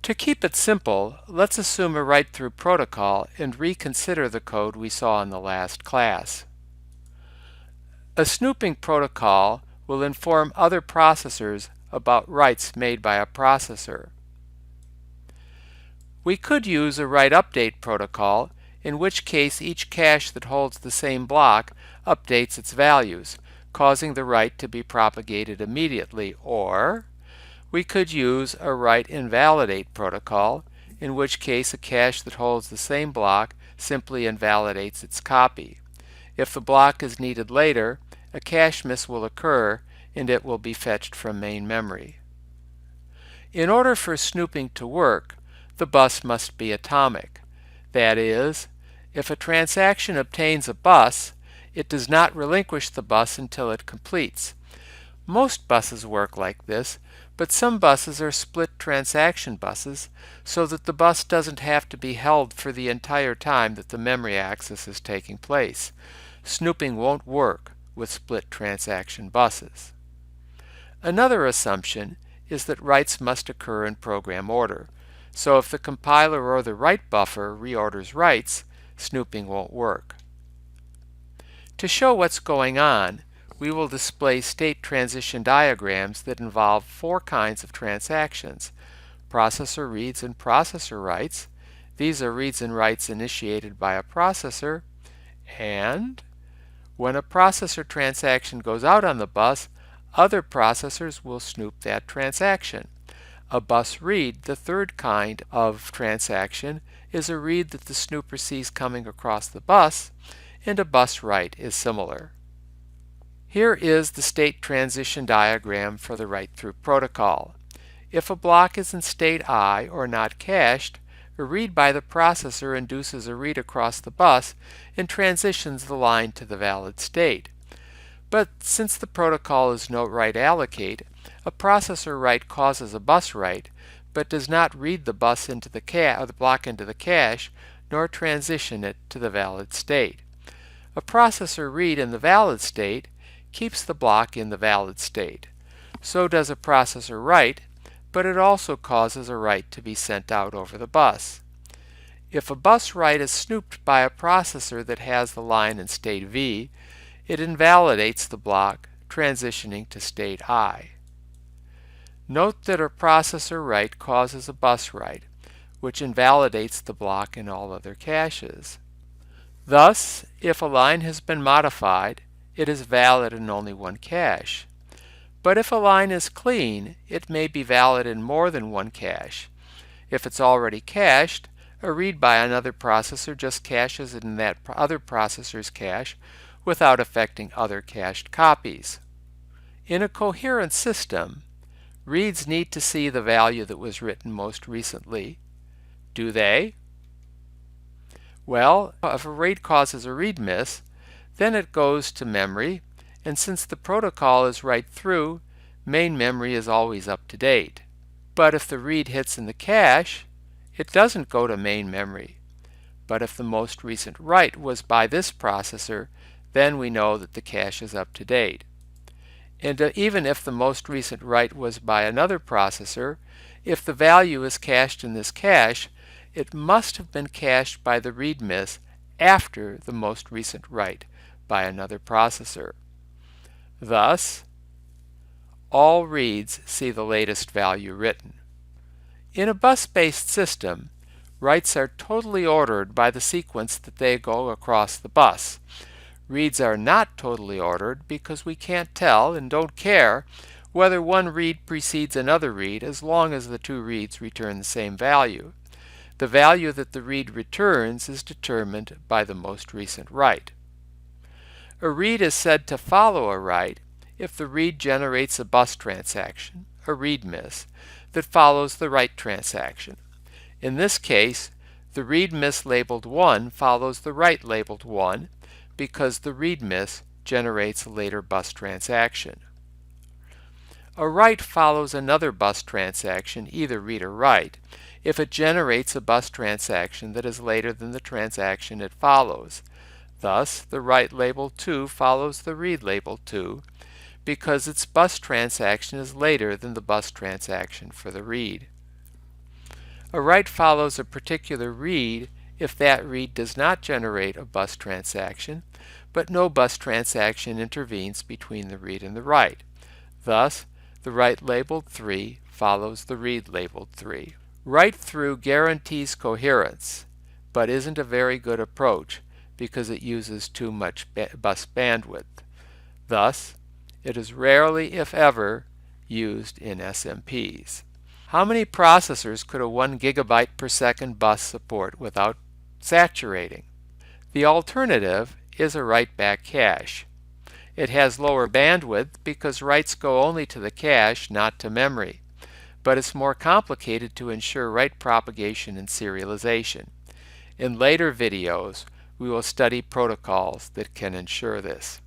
To keep it simple, let's assume a write-through protocol and reconsider the code we saw in the last class. A snooping protocol will inform other processors about writes made by a processor. We could use a write-update protocol, in which case each cache that holds the same block updates its values, causing the write to be propagated immediately, or we could use a write-invalidate protocol, in which case a cache that holds the same block simply invalidates its copy. If the block is needed later, a cache miss will occur and it will be fetched from main memory. In order for snooping to work, the bus must be atomic. That is, if a transaction obtains a bus, it does not relinquish the bus until it completes. Most buses work like this, but some buses are split transaction buses, so that the bus doesn't have to be held for the entire time that the memory access is taking place. Snooping won't work with split transaction buses. Another assumption is that writes must occur in program order. So if the compiler or the write buffer reorders writes, snooping won't work. To show what's going on, we will display state transition diagrams that involve four kinds of transactions: processor reads and processor writes. These are reads and writes initiated by a processor. And when a processor transaction goes out on the bus, other processors will snoop that transaction. A bus read, the third kind of transaction, is a read that the snooper sees coming across the bus, and a bus write is similar. Here is the state transition diagram for the write-through protocol. If a block is in state I or not cached, a read by the processor induces a read across the bus and transitions the line to the valid state. But since the protocol is no write allocate, a processor write causes a bus write, but does not read the bus into the block into the cache, nor transition it to the valid state. A processor read in the valid state keeps the block in the valid state. So does a processor write, but it also causes a write to be sent out over the bus. If a bus write is snooped by a processor that has the line in state V, it invalidates the block, transitioning to state I. Note that a processor write causes a bus write, which invalidates the block in all other caches. Thus, if a line has been modified, it is valid in only one cache. But if a line is clean, it may be valid in more than one cache. If it's already cached, a read by another processor just caches it in that other processor's cache without affecting other cached copies. In a coherent system, reads need to see the value that was written most recently. Do they? Well, if a read causes a read miss, then it goes to memory, and since the protocol is write through, main memory is always up to date. But if the read hits in the cache, it doesn't go to main memory. But if the most recent write was by this processor, then we know that the cache is up to date. And even if the most recent write was by another processor, if the value is cached in this cache, it must have been cached by the read miss after the most recent write by another processor. Thus, all reads see the latest value written. In a bus-based system, writes are totally ordered by the sequence that they go across the bus. Reads are not totally ordered because we can't tell and don't care whether one read precedes another read as long as the two reads return the same value. The value that the read returns is determined by the most recent write. A read is said to follow a write if the read generates a bus transaction, a read miss, that follows the write transaction. In this case, the read miss labeled 1 follows the write labeled 1 because the read miss generates a later bus transaction. A write follows another bus transaction, either read or write, if it generates a bus transaction that is later than the transaction it follows. Thus, the write labeled 2 follows the read labeled 2 because its bus transaction is later than the bus transaction for the read. A write follows a particular read if that read does not generate a bus transaction, but no bus transaction intervenes between the read and the write. Thus, the write labeled 3 follows the read labeled 3. Write-through guarantees coherence, but isn't a very good approach because it uses too much bus bandwidth. Thus, it is rarely, if ever, used in SMPs. How many processors could a 1 gigabyte per second bus support without saturating? The alternative is a write-back cache. It has lower bandwidth because writes go only to the cache, not to memory, but it's more complicated to ensure write propagation and serialization. In later videos, we will study protocols that can ensure this.